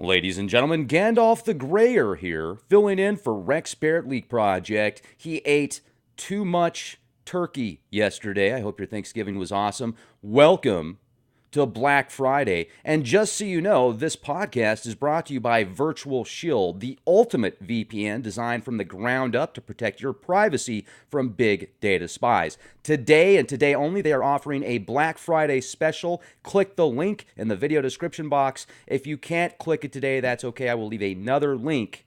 Ladies and gentlemen, Gandalf the Grayer here, filling in for Rex Barrett Leak Project. He ate too much turkey yesterday. I hope your Thanksgiving was awesome. Welcome to Black Friday. And just so you know, this podcast is brought to you by Virtual Shill, the ultimate VPN designed from the ground up to protect your privacy from big data spies. Today and today only, they are offering a Black Friday special. Click the link in the video description box. If you can't click it today, that's okay. I will leave another link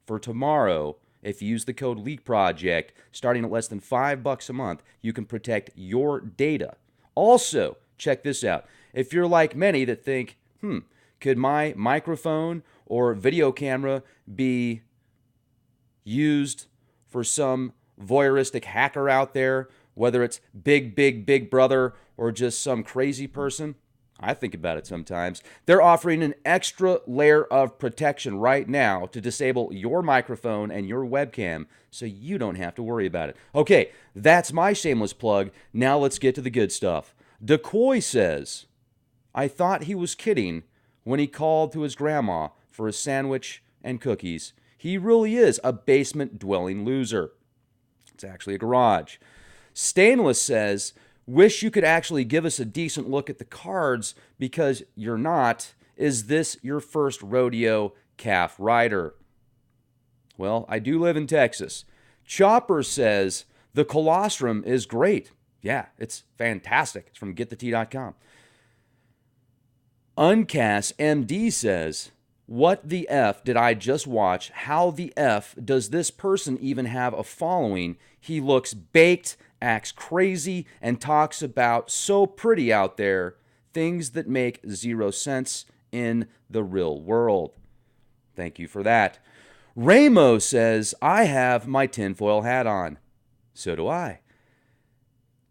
for tomorrow. If you use the code Leak Project, starting at less than $5 a month, you can protect your data. Also, check this out. If you're like many that think, could my microphone or video camera be used for some voyeuristic hacker out there, whether it's big brother or just some crazy person? I think about it sometimes. They're offering an extra layer of protection right now to disable your microphone and your webcam so you don't have to worry about it. Okay, that's my shameless plug. Now let's get to the good stuff. Decoy says, I thought he was kidding when he called to his grandma for a sandwich and cookies. He really is a basement-dwelling loser. It's actually a garage. Stainless says, wish you could actually give us a decent look at the cards because you're not. Is this your first rodeo, calf rider? Well, I do live in Texas. Chopper says, the colostrum is great. Yeah, it's fantastic. It's from getthetea.com. Uncast MD says, what the F did I just watch? How the F does this person even have a following? He looks baked, acts crazy, and talks about so pretty out there, things that make zero sense in the real world. Thank you for that. Ramo says, I have my tinfoil hat on. So do I.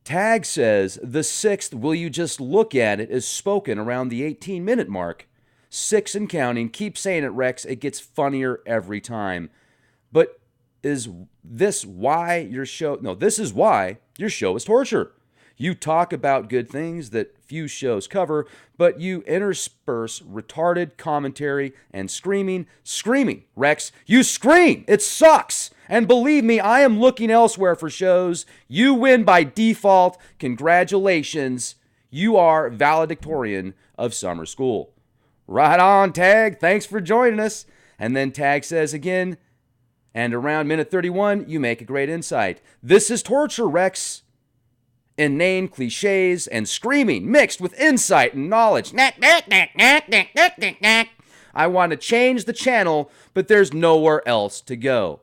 Tag says, the 6th, will you just look at it, is spoken around the 18-minute mark. 6 and counting. Keep saying it, Rex. It gets funnier every time. But is this why your show... No, this is why your show is torture. You talk about good things that few shows cover, but you intersperse retarded commentary and screaming. Screaming, Rex. You scream. It sucks. And believe me, I am looking elsewhere for shows. You win by default. Congratulations. You are valedictorian of summer school. Right on, Tag. Thanks for joining us. And then Tag says again, and around minute 31, you make a great insight. This is torture, Rex. Inane cliches and screaming mixed with insight and knowledge. I want to change the channel, but there's nowhere else to go.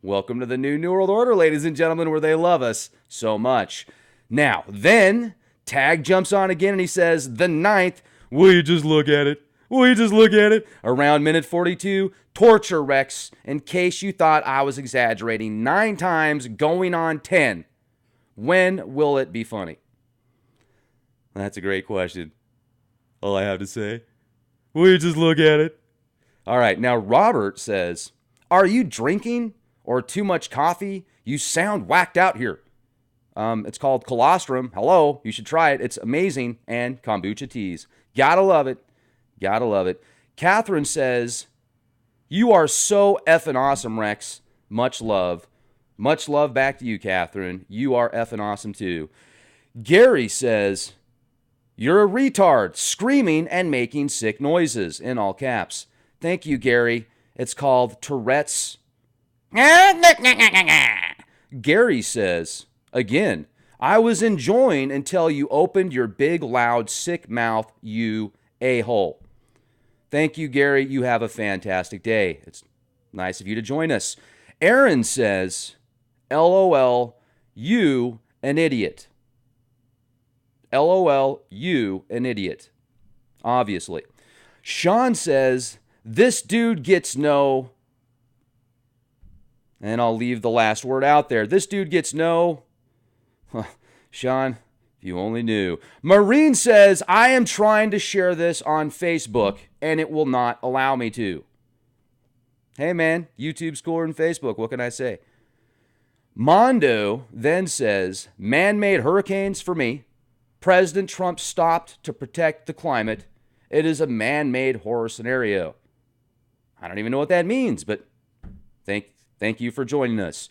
Welcome to the New World Order, ladies and gentlemen, where they love us so much. Now, then, Tag jumps on again and he says, the 9th, will you just look at it? Will you just look at it? Around minute 42, torture, Rex, in case you thought I was exaggerating. 9 times going on 10. When will it be funny? That's a great question. All I have to say, will you just look at it? All right, now Robert says, are you drinking or too much coffee? You sound whacked out here. It's called colostrum. Hello, you should try it. It's amazing. And kombucha teas. Gotta love it. Gotta love it. Catherine says, you are so effing awesome, Rex. Much love. Much love back to you, Catherine. You are effing awesome, too. Gary says, you're a retard, screaming and making sick noises, in all caps. Thank you, Gary. It's called Tourette's. Gary says, again, I was enjoying until you opened your big, loud, sick mouth, you a-hole. Thank you, Gary. You have a fantastic day. It's nice of you to join us. Aaron says, LOL, you an idiot. LOL, you an idiot. Obviously. Sean says, this dude gets no... And I'll leave the last word out there. This dude gets no... Sean, if you only knew. Marine says, I am trying to share this on Facebook, and it will not allow me to. Hey, man, YouTube's cooler than Facebook. What can I say? Mondo then says, man-made hurricanes for me. President Trump stopped to protect the climate. It is a man-made horror scenario. I don't even know what that means, but thank you for joining us.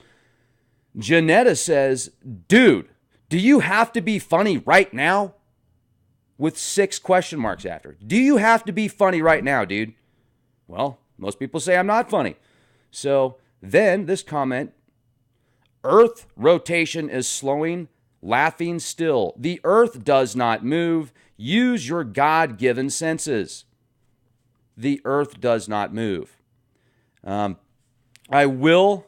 Janetta says, dude, do you have to be funny right now? With 6 question marks after. Do you have to be funny right now, dude? Well, most people say I'm not funny. So then this comment, Earth rotation is slowing, laughing still. The Earth does not move. Use your God-given senses. The Earth does not move. I will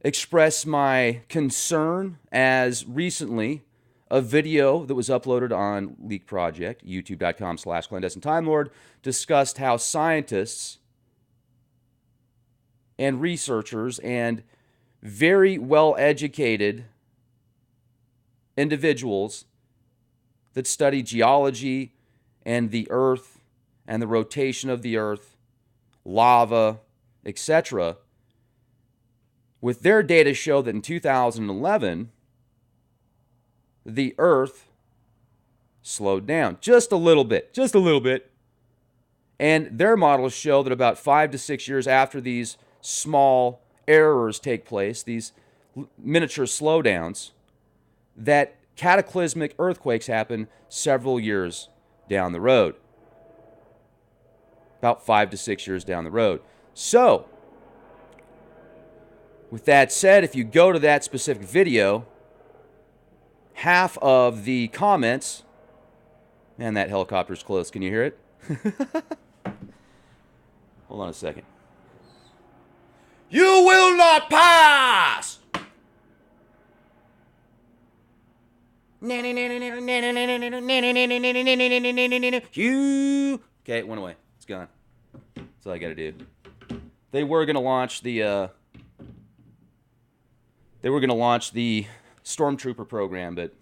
express my concern as recently a video that was uploaded on Leak Project, youtube.com/clandestine Time Lord, discussed how scientists and researchers and very well-educated individuals that study geology and the Earth and the rotation of the Earth, lava, etc., with their data show that in 2011, the Earth slowed down just a little bit. And their models show that about 5 to 6 years after these small errors take place, these miniature slowdowns, that cataclysmic earthquakes happen several years down the road. About 5 to 6 years down the road. So, with that said, if you go to that specific video, half of the comments, man, that helicopter's close. Can you hear it? Hold on a second. You will not pass! You. Okay, it went away. It's gone. That's all I gotta do. They were gonna launch the Stormtrooper program, but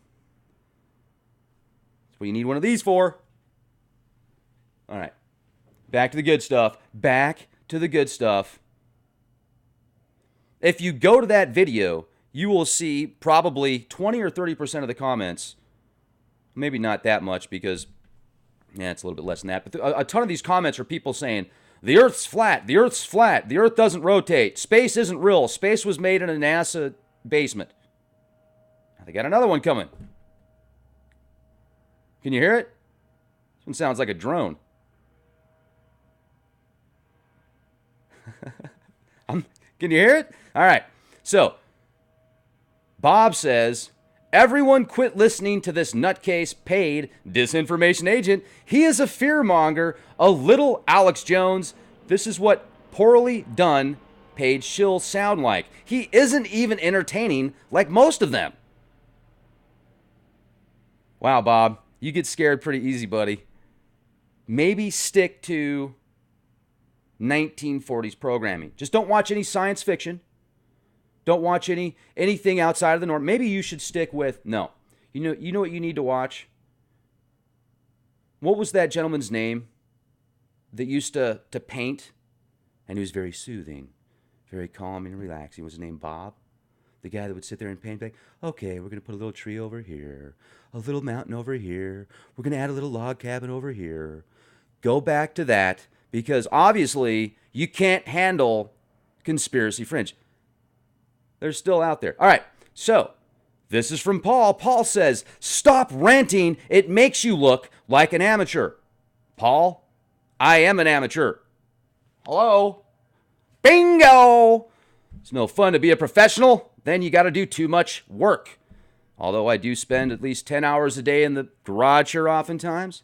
that's what you need one of these for. All right. Back to the good stuff. If you go to that video, you will see probably 20 or 30% of the comments. Maybe not that much because, it's a little bit less than that. But a ton of these comments are people saying, the Earth's flat, the Earth doesn't rotate, space isn't real, space was made in a NASA basement. They got another one coming. Can you hear it? This one sounds like a drone. Can you hear it? All right. So, Bob says, everyone quit listening to this nutcase paid disinformation agent. He is a fearmonger, a little Alex Jones. This is what poorly done paid shills sound like. He isn't even entertaining like most of them. Wow, Bob, you get scared pretty easy, buddy. Maybe stick to 1940s programming. Just don't watch any science fiction. Don't watch anything outside of the norm. Maybe you should stick with, no. You know what you need to watch? What was that gentleman's name that used to paint? And he was very soothing, very calming and relaxing. Was his name Bob? The guy that would sit there and paint, like, okay, we're going to put a little tree over here, a little mountain over here. We're going to add a little log cabin over here. Go back to that, because obviously you can't handle conspiracy fringe. They're still out there. All right, so this is from Paul. Paul says, stop ranting. It makes you look like an amateur. Paul, I am an amateur. Hello? Bingo! It's no fun to be a professional. Then you got to do too much work. Although I do spend at least 10 hours a day in the garage here oftentimes.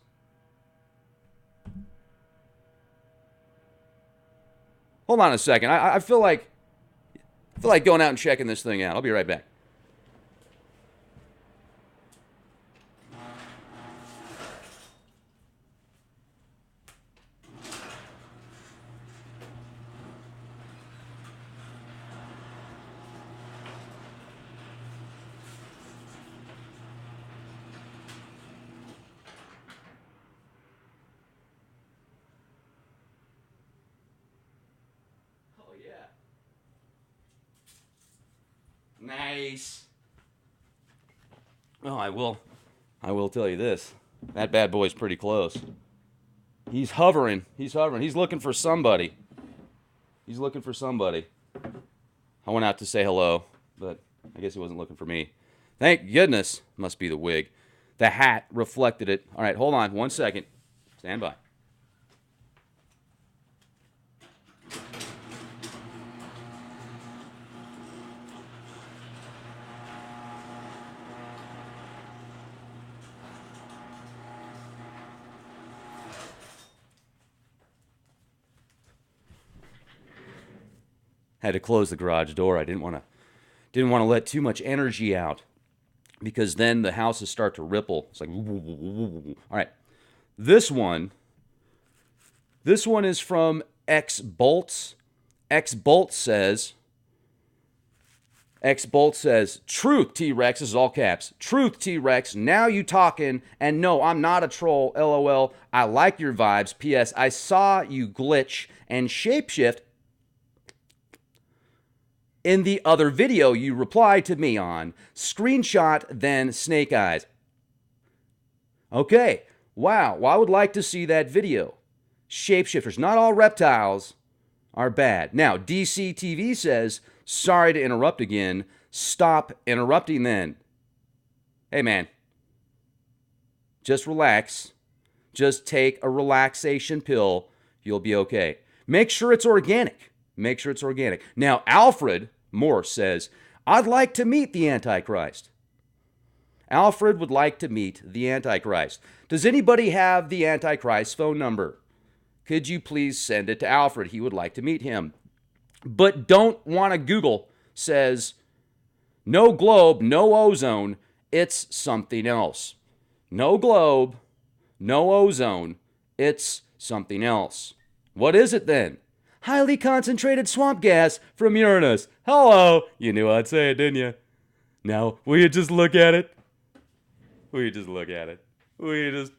Hold on a second. I feel like going out and checking this thing out. I'll be right back. Nice. Oh, I will tell you this. That bad boy's pretty close. He's hovering. He's hovering. He's looking for somebody. He's looking for somebody. I went out to say hello, but I guess he wasn't looking for me. Thank goodness. Must be the wig. The hat reflected it. All right, hold on 1 second. Stand by. Had to close the garage door. I didn't want to let too much energy out because then the houses start to ripple. It's like, all right. This one is from X Bolts. X Bolts says, truth, T-Rex, this is all caps. Truth, T-Rex, now you talking, and no, I'm not a troll, LOL. I like your vibes. P.S. I saw you glitch and shapeshift in the other video you replied to me on. Screenshot, then snake eyes. Okay, wow, well, I would like to see that video. Shapeshifters, not all reptiles are bad. Now, DCTV says, sorry to interrupt again. Stop interrupting then. Hey, man. Just relax. Just take a relaxation pill. You'll be okay. Make sure it's organic. Make sure it's organic. Now, Alfred Morse says, I'd like to meet the Antichrist. Alfred would like to meet the Antichrist. Does anybody have the Antichrist's phone number? Could you please send it to Alfred? He would like to meet him. But don't want to Google says, no globe, no ozone, it's something else. No globe, no ozone, it's something else. What is it then? Highly concentrated swamp gas from Uranus. Hello. You knew I'd say it, didn't you? Now, will you just look at it? Will you just look at it? Will you just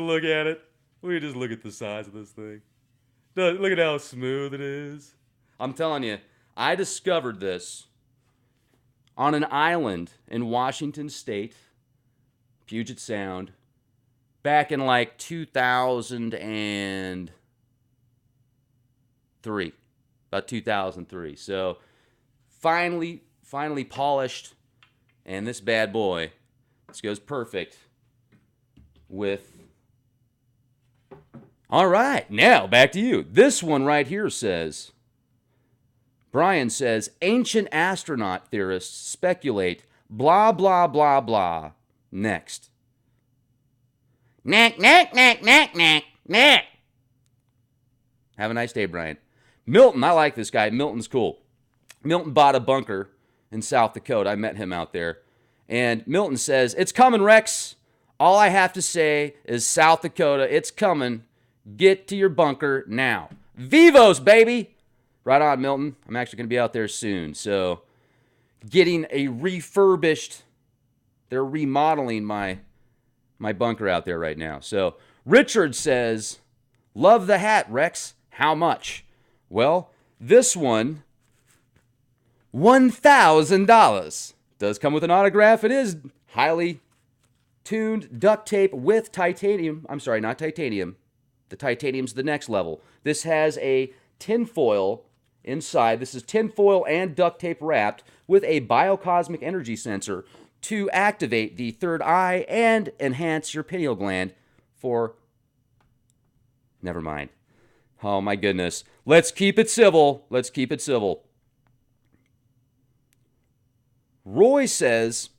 look at it? Will you just look at the size of this thing? Look at how smooth it is. I'm telling you, I discovered this on an island in Washington State, Puget Sound, back in like 2003. About 2003. So finally polished, and this bad boy, this goes perfect with. All right, now back to you. This one right here says, Brian says, ancient astronaut theorists speculate, blah, blah, blah, blah. Next. Knack, knack, knack, knack, knack, knack. Have a nice day, Brian. Milton, I like this guy. Milton's cool. Milton bought a bunker in South Dakota. I met him out there. And Milton says, it's coming, Rex. All I have to say is South Dakota, it's coming. Get to your bunker now. Vivos, baby. Right on, Milton. I'm actually going to be out there soon. So getting a refurbished, they're remodeling my bunker out there right now. So Richard says, love the hat, Rex. How much? Well, this one, $1,000. Does come with an autograph. It is highly tuned duct tape with titanium. I'm sorry, not titanium. The titanium's the next level. This has a tinfoil inside. This is tinfoil and duct tape wrapped with a biocosmic energy sensor to activate the third eye and enhance your pineal gland for... Never mind. Oh, my goodness. Let's keep it civil. Let's keep it civil. Roy says,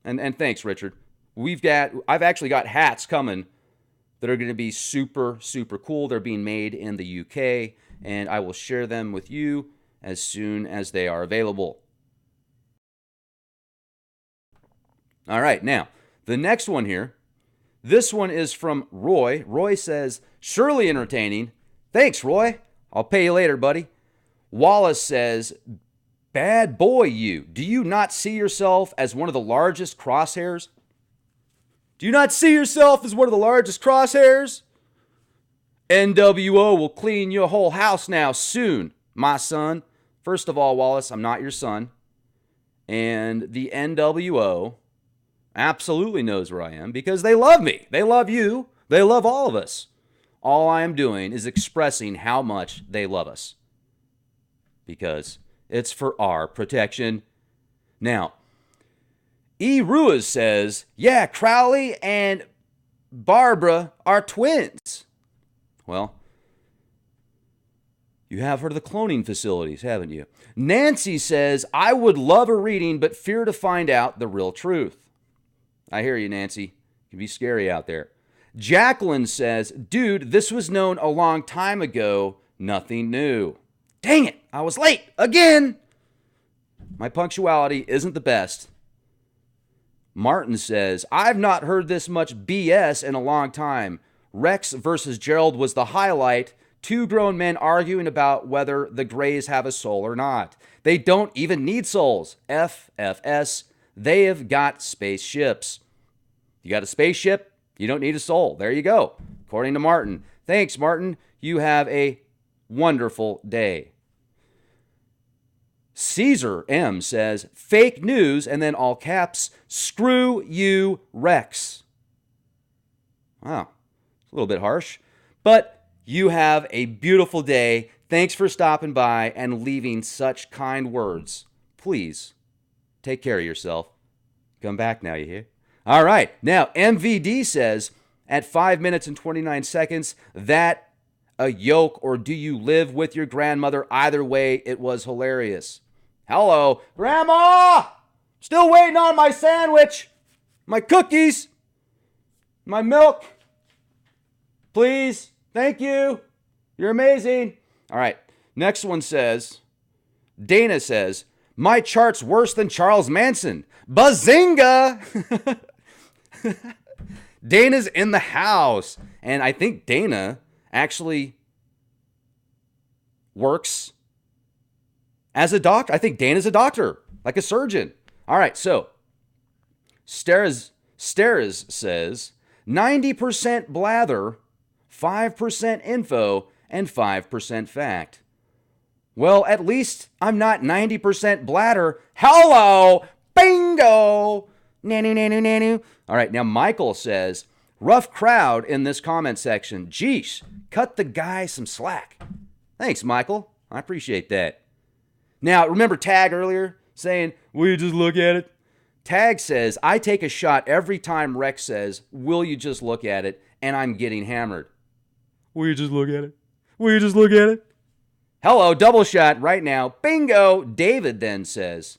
and thanks, Richard, I've actually got hats coming that are going to be super, super cool. They're being made in the UK, and I will share them with you as soon as they are available. All right, now, the next one here, this one is from Roy. Roy says, surely entertaining. Thanks, Roy. I'll pay you later, buddy. Wallace says, bad boy you. Do you not see yourself as one of the largest crosshairs? Do you not see yourself as one of the largest crosshairs? NWO will clean your whole house now soon, my son. First of all, Wallace, I'm not your son. And the NWO absolutely knows where I am because they love me. They love you. They love all of us. all I am doing is expressing how much they love us. Because it's for our protection. Now, E. Ruiz says, yeah, Crowley and Barbara are twins. Well, you have heard of the cloning facilities, haven't you? Nancy says, I would love a reading, but fear to find out the real truth. I hear you, Nancy. It can be scary out there. Jacqueline says, dude, this was known a long time ago. Nothing new. Dang it, I was late again. My punctuality isn't the best. Martin says, I've not heard this much BS in a long time. Rex versus Gerald was the highlight. Two grown men arguing about whether the Greys have a soul or not. They don't even need souls. FFS. They have got spaceships. You got a spaceship, you don't need a soul. There you go, according to Martin. Thanks, Martin. You have a wonderful day. Caesar M says, fake news, and then all caps, screw you, Rex. Wow, it's a little bit harsh, but you have a beautiful day. Thanks for stopping by and leaving such kind words. Please, take care of yourself. Come back now, you hear? All right, now MVD says, at 5 minutes and 29 seconds, that a yoke or do you live with your grandmother? Either way, it was hilarious. Hello, Grandma! Still waiting on my sandwich, my cookies, my milk. Please, thank you. You're amazing. All right, next one says, Dana says, my chart's worse than Charles Manson. Bazinga! Dana's in the house. And I think Dana actually works as a doctor. I think Dana's a doctor, like a surgeon. All right, so Steres says 90% blather, 5% info, and 5% fact. Well, at least I'm not 90% bladder. Hello, bingo. Nanu, nanu, nanu. All right, now Michael says, rough crowd in this comment section. Geesh, cut the guy some slack. Thanks, Michael. I appreciate that. Now, remember Tag earlier saying, will you just look at it? Tag says, I take a shot every time Rex says, will you just look at it? And I'm getting hammered. Will you just look at it? Will you just look at it? Hello, double shot right now. Bingo. David then says,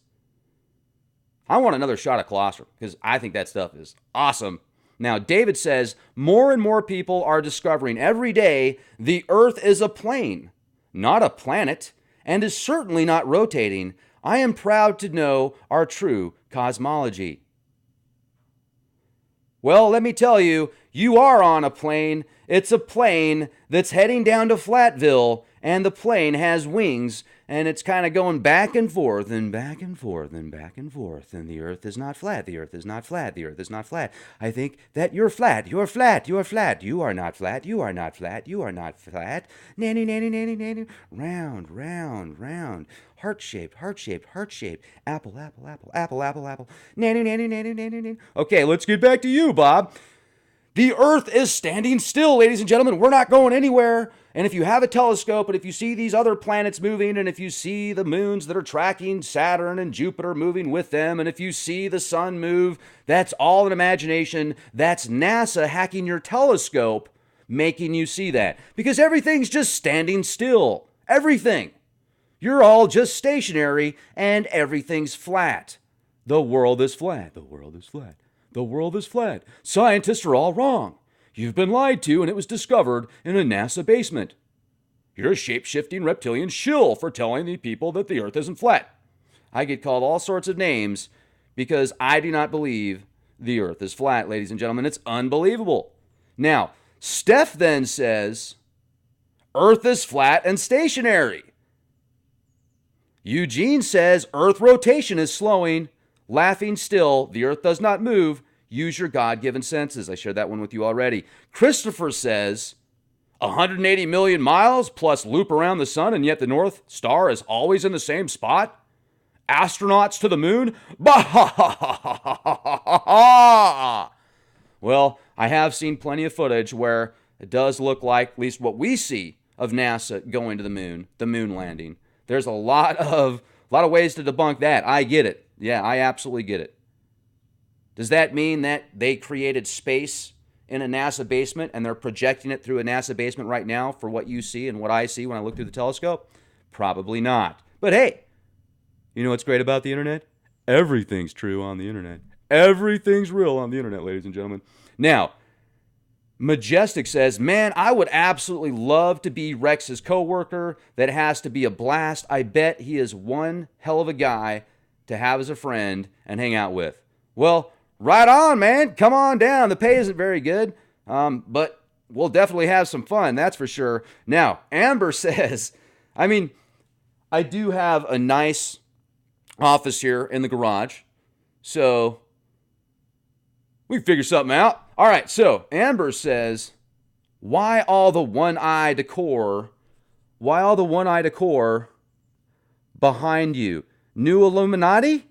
I want another shot of colostrum because I think that stuff is awesome. Now, David says, more and more people are discovering every day the Earth is a plane, not a planet, and is certainly not rotating. I am proud to know our true cosmology. Well, let me tell you, you are on a plane. It's a plane that's heading down to Flatville, and the plane has wings, and it's kind of going back and forth and back and forth and back and forth, and the Earth is not flat, the Earth is not flat, the Earth is not flat. I think that you're flat, you're flat, you're flat, you are not flat, you are not flat, you are not flat. Nanny, nanny, nanny, nanny, round, round, round, heart-shaped, heart-shaped, heart-shaped, apple, apple, apple, apple, apple, apple, nanny, nanny, nanny, nanny, nanny. Okay, let's get back to you, Bob. The Earth is standing still, ladies and gentlemen. We're not going anywhere. And if you have a telescope, and if you see these other planets moving, and if you see the moons that are tracking Saturn and Jupiter moving with them, and if you see the sun move, that's all an imagination. That's NASA hacking your telescope, making you see that. Because everything's just standing still. Everything. You're all just stationary, and everything's flat. The world is flat. The world is flat. The world is flat. Scientists are all wrong. You've been lied to, and it was discovered in a NASA basement. You're a shape-shifting reptilian shill for telling the people that the Earth isn't flat. I get called all sorts of names because I do not believe the Earth is flat, ladies and gentlemen. It's unbelievable. Now, Steph then says, Earth is flat and stationary. Eugene says, Earth rotation is slowing. Laughing still, the Earth does not move. Use your God-given senses. I shared that one with you already. Christopher says, 180 million miles plus loop around the sun, and yet the North Star is always in the same spot? Astronauts to the moon? Bah! Well, I have seen plenty of footage where it does look like, at least what we see of NASA going to the moon landing. There's a lot of ways to debunk that. I get it. Yeah, I absolutely get it. Does that mean that they created space in a NASA basement and they're projecting it through a NASA basement right now for what you see and what I see when I look through the telescope? Probably not. But hey, you know what's great about the internet? Everything's true on the internet. Everything's real on the internet, ladies and gentlemen. Now, Majestic says, man, I would absolutely love to be Rex's coworker. That has to be a blast. I bet he is one hell of a guy to have as a friend and hang out with. Well, right on, man. Come on down. The pay isn't very good, but we'll definitely have some fun, that's for sure. Now, Amber says, I do have a nice office here in the garage, so we can figure something out. All right, so Amber says, why all the one-eye decor? Why all the one-eye decor behind you? New Illuminati?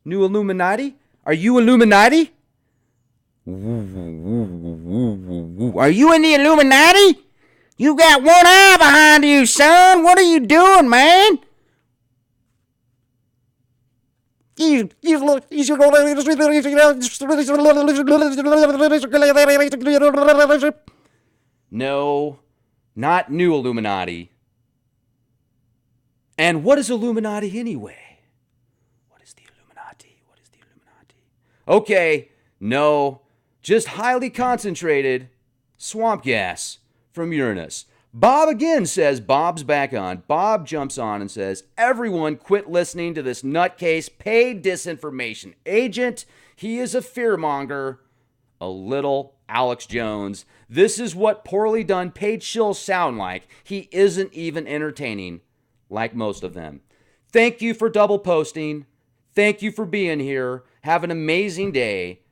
New Illuminati? Are you Illuminati? Are you in the Illuminati? You got one eye behind you, son. What are you doing, man? No, not new Illuminati. And what is Illuminati anyway? What is the Illuminati? What is the Illuminati? Okay, no, just highly concentrated swamp gas from Uranus. Bob again says, Bob's back on. Bob jumps on and says, everyone quit listening to this nutcase paid disinformation agent. He is a fearmonger. A little Alex Jones. This is what poorly done paid shills sound like. He isn't even entertaining like most of them. Thank you for double posting. Thank you for being here. Have an amazing day.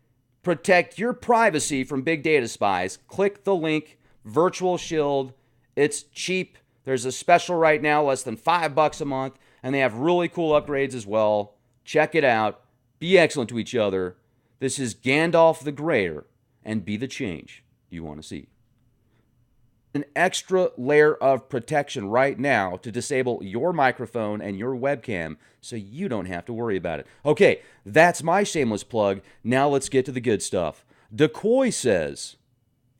Protect your privacy from big data spies. Click the link, virtual shield. It's cheap. There's a special right now, less than $5 a month, and they have really cool upgrades as well. Check it out. Be excellent to each other. This is Gandalf the Greyer, and be the change you want to see. An extra layer of protection right now to disable your microphone and your webcam so you don't have to worry about it. Okay, that's my shameless plug. Now let's get to the good stuff. Decoy says,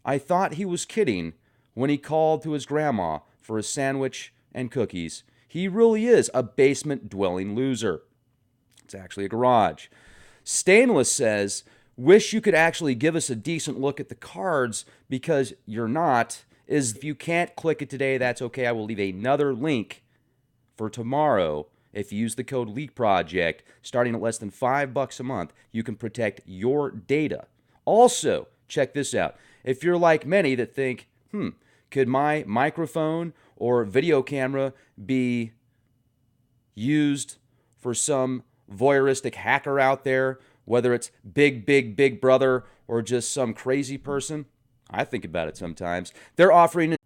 I thought he was kidding when he called to his grandma for a sandwich and cookies. He really is a basement-dwelling loser. It's actually a garage. Stainless says, wish you could actually give us a decent look at the cards because you're not. If you can't click it today, that's okay. I will leave another link for tomorrow. If you use the code LEAKPROJECT, starting at less than $5 a month, you can protect your data. Also, check this out. If you're like many that think, could my microphone or video camera be used for some voyeuristic hacker out there, whether it's big brother or just some crazy person? I think about it sometimes. They're offering...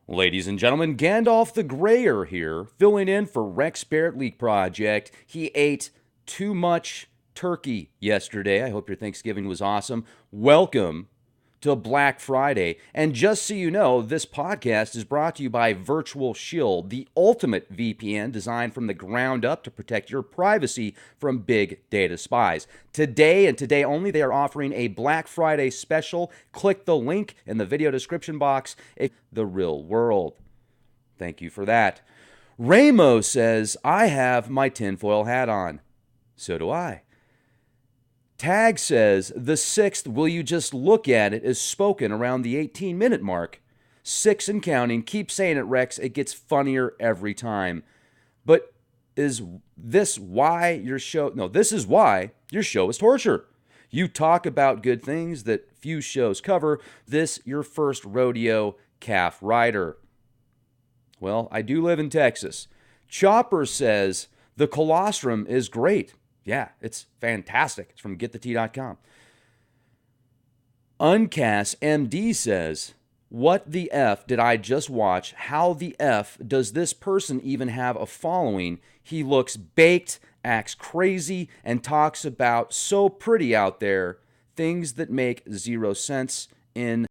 Ladies and gentlemen, Gandalf the Greyer here, filling in for Rex Barrett Leak Project. He ate too much turkey yesterday. I hope your Thanksgiving was awesome. Welcome to Black Friday. And just so you know, this podcast is brought to you by Virtual Shield, the ultimate VPN designed from the ground up to protect your privacy from big data spies. Today and today only, they are offering a Black Friday special. Click the link in the video description box. It's the real world. Thank you for that. Ramo says, I have my tinfoil hat on. So do I. Tag says, the 6th, will you just look at it, is spoken around the 18-minute mark. 6 and counting. Keep saying it, Rex. It gets funnier every time. But is this why your show... No, this is why your show is torture. You talk about good things that few shows cover. This, your first rodeo, calf rider. Well, I do live in Texas. Chopper says, the colostrum is great. Yeah, it's fantastic. It's from getthetea.com. Uncast MD says, what the F did I just watch? How the F does this person even have a following? He looks baked, acts crazy, and talks about so pretty out there, things that make zero sense in